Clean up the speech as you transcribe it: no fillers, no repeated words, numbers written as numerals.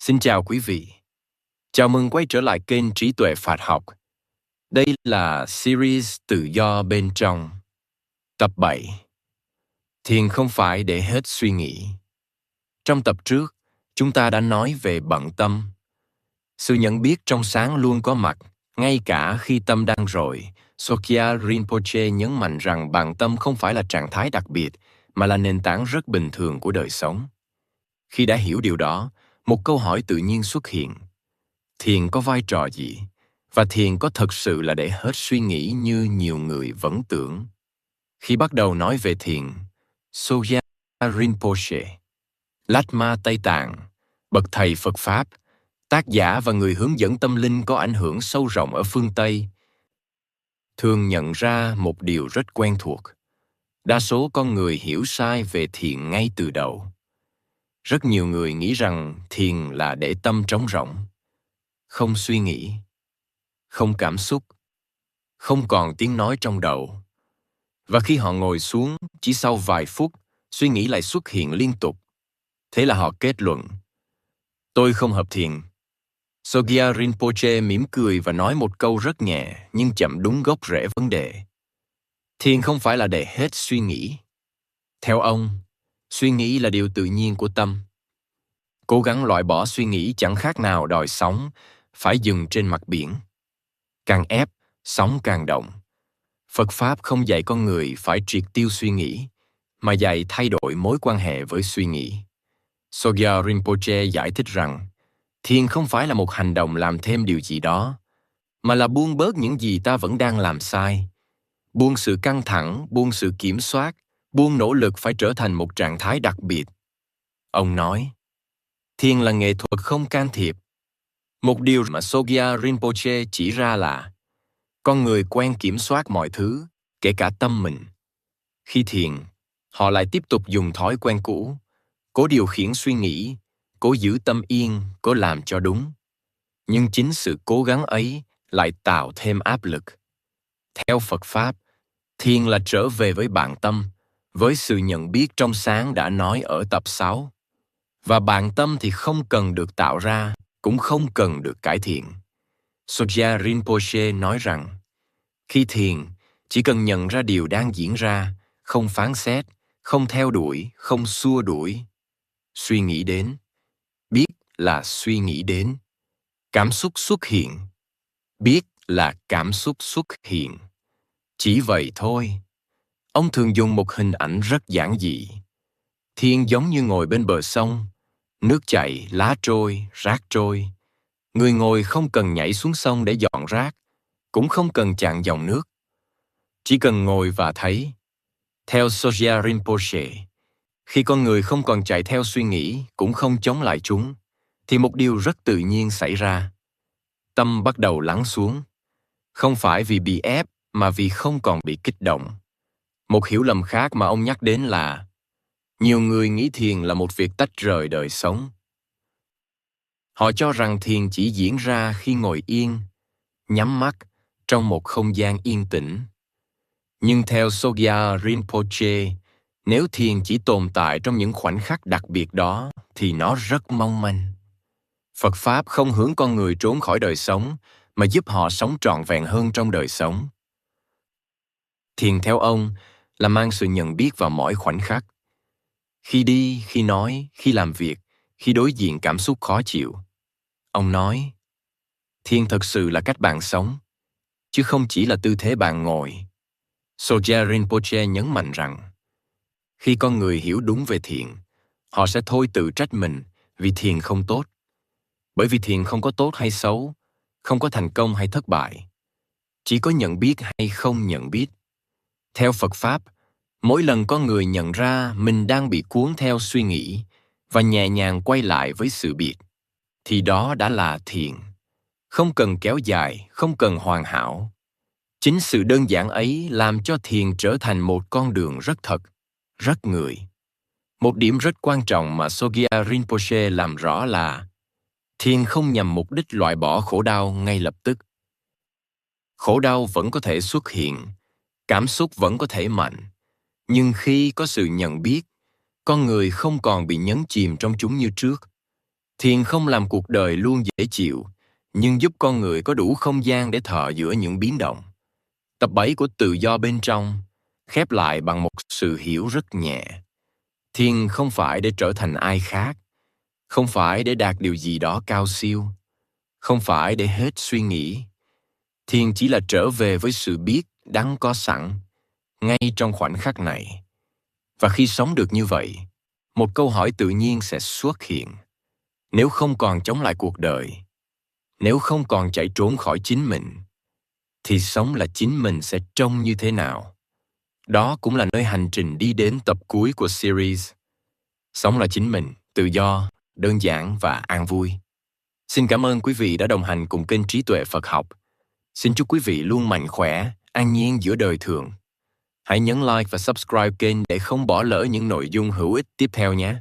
Xin chào quý vị. Chào mừng quay trở lại kênh Trí Tuệ Phạt Học. Đây là series Tự do bên trong. Tập 7. Thiền không phải để hết suy nghĩ. Trong tập trước, chúng ta đã nói về bận tâm. Sự nhận biết trong sáng luôn có mặt, ngay cả khi tâm đang rội. Sokia Rinpoche nhấn mạnh rằng bận tâm không phải là trạng thái đặc biệt, mà là nền tảng rất bình thường của đời sống. Khi đã hiểu điều đó, một câu hỏi tự nhiên xuất hiện. Thiền có vai trò gì? Và thiền có thực sự là để hết suy nghĩ như nhiều người vẫn tưởng? Khi bắt đầu nói về thiền, Sogyal Rinpoche, Lạt-ma Tây Tạng, bậc thầy Phật Pháp, tác giả và người hướng dẫn tâm linh có ảnh hưởng sâu rộng ở phương Tây, thường nhận ra một điều rất quen thuộc. Đa số con người hiểu sai về thiền ngay từ đầu. Rất nhiều người nghĩ rằng thiền là để tâm trống rỗng, không suy nghĩ, không cảm xúc, không còn tiếng nói trong đầu. Và khi họ ngồi xuống, chỉ sau vài phút, suy nghĩ lại xuất hiện liên tục. Thế là họ kết luận, tôi không hợp thiền. Sogyal Rinpoche mỉm cười và nói một câu rất nhẹ nhưng chậm đúng gốc rễ vấn đề. Thiền không phải là để hết suy nghĩ. Theo ông, suy nghĩ là điều tự nhiên của tâm. Cố gắng loại bỏ suy nghĩ chẳng khác nào đòi sóng phải dừng trên mặt biển. Càng ép, sóng càng động. Phật Pháp không dạy con người phải triệt tiêu suy nghĩ, mà dạy thay đổi mối quan hệ với suy nghĩ. Sogyal Rinpoche giải thích rằng, thiền không phải là một hành động làm thêm điều gì đó, mà là buông bớt những gì ta vẫn đang làm sai. Buông sự căng thẳng, buông sự kiểm soát, buông nỗ lực phải trở thành một trạng thái đặc biệt. Ông nói, thiền là nghệ thuật không can thiệp. Một điều mà Sogyal Rinpoche chỉ ra là, con người quen kiểm soát mọi thứ, kể cả tâm mình. Khi thiền, họ lại tiếp tục dùng thói quen cũ, cố điều khiển suy nghĩ, cố giữ tâm yên, cố làm cho đúng. Nhưng chính sự cố gắng ấy lại tạo thêm áp lực. Theo Phật Pháp, thiền là trở về với bản tâm, với sự nhận biết trong sáng đã nói ở tập 6. Và bản tâm thì không cần được tạo ra, cũng không cần được cải thiện. Sogyal Rinpoche nói rằng, khi thiền, chỉ cần nhận ra điều đang diễn ra, không phán xét, không theo đuổi, không xua đuổi. Suy nghĩ đến, biết là suy nghĩ đến. Cảm xúc xuất hiện, biết là cảm xúc xuất hiện. Chỉ vậy thôi. Ông thường dùng một hình ảnh rất giản dị. Thiền giống như ngồi bên bờ sông, nước chảy, lá trôi, rác trôi. Người ngồi không cần nhảy xuống sông để dọn rác, cũng không cần chặn dòng nước. Chỉ cần ngồi và thấy. Theo Sogyal Rinpoche, khi con người không còn chạy theo suy nghĩ, cũng không chống lại chúng, thì một điều rất tự nhiên xảy ra. Tâm bắt đầu lắng xuống, không phải vì bị ép, mà vì không còn bị kích động. Một hiểu lầm khác mà ông nhắc đến là, nhiều người nghĩ thiền là một việc tách rời đời sống. Họ cho rằng thiền chỉ diễn ra khi ngồi yên, nhắm mắt, trong một không gian yên tĩnh. Nhưng theo Sogyal Rinpoche, nếu thiền chỉ tồn tại trong những khoảnh khắc đặc biệt đó, thì nó rất mong manh. Phật Pháp không hướng con người trốn khỏi đời sống, mà giúp họ sống trọn vẹn hơn trong đời sống. Thiền theo ông là mang sự nhận biết vào mỗi khoảnh khắc. Khi đi, khi nói, khi làm việc, khi đối diện cảm xúc khó chịu. Ông nói, thiền thật sự là cách bạn sống, chứ không chỉ là tư thế bạn ngồi. Sogyal Rinpoche nhấn mạnh rằng, khi con người hiểu đúng về thiền, họ sẽ thôi tự trách mình vì thiền không tốt. Bởi vì thiền không có tốt hay xấu, không có thành công hay thất bại. Chỉ có nhận biết hay không nhận biết. Theo Phật Pháp, mỗi lần có người nhận ra mình đang bị cuốn theo suy nghĩ và nhẹ nhàng quay lại với sự biệt, thì đó đã là thiền. Không cần kéo dài, không cần hoàn hảo. Chính sự đơn giản ấy làm cho thiền trở thành một con đường rất thật, rất người. Một điểm rất quan trọng mà Sogyal Rinpoche làm rõ là thiền không nhằm mục đích loại bỏ khổ đau ngay lập tức. Khổ đau vẫn có thể xuất hiện, cảm xúc vẫn có thể mạnh, nhưng khi có sự nhận biết, con người không còn bị nhấn chìm trong chúng như trước. Thiền không làm cuộc đời luôn dễ chịu, nhưng giúp con người có đủ không gian để thở giữa những biến động. Tập 7 của tự do bên trong khép lại bằng một sự hiểu rất nhẹ. Thiền không phải để trở thành ai khác, không phải để đạt điều gì đó cao siêu, không phải để hết suy nghĩ. Thiền chỉ là trở về với sự biết đang có sẵn, ngay trong khoảnh khắc này. Và khi sống được như vậy, một câu hỏi tự nhiên sẽ xuất hiện. Nếu không còn chống lại cuộc đời, nếu không còn chạy trốn khỏi chính mình, thì sống là chính mình sẽ trông như thế nào? Đó cũng là nơi hành trình đi đến tập cuối của series. Sống là chính mình, tự do, đơn giản và an vui. Xin cảm ơn quý vị đã đồng hành cùng kênh Trí Tuệ Phật Học. Xin chúc quý vị luôn mạnh khỏe, an nhiên giữa đời thường. Hãy nhấn like và subscribe kênh để không bỏ lỡ những nội dung hữu ích tiếp theo nhé.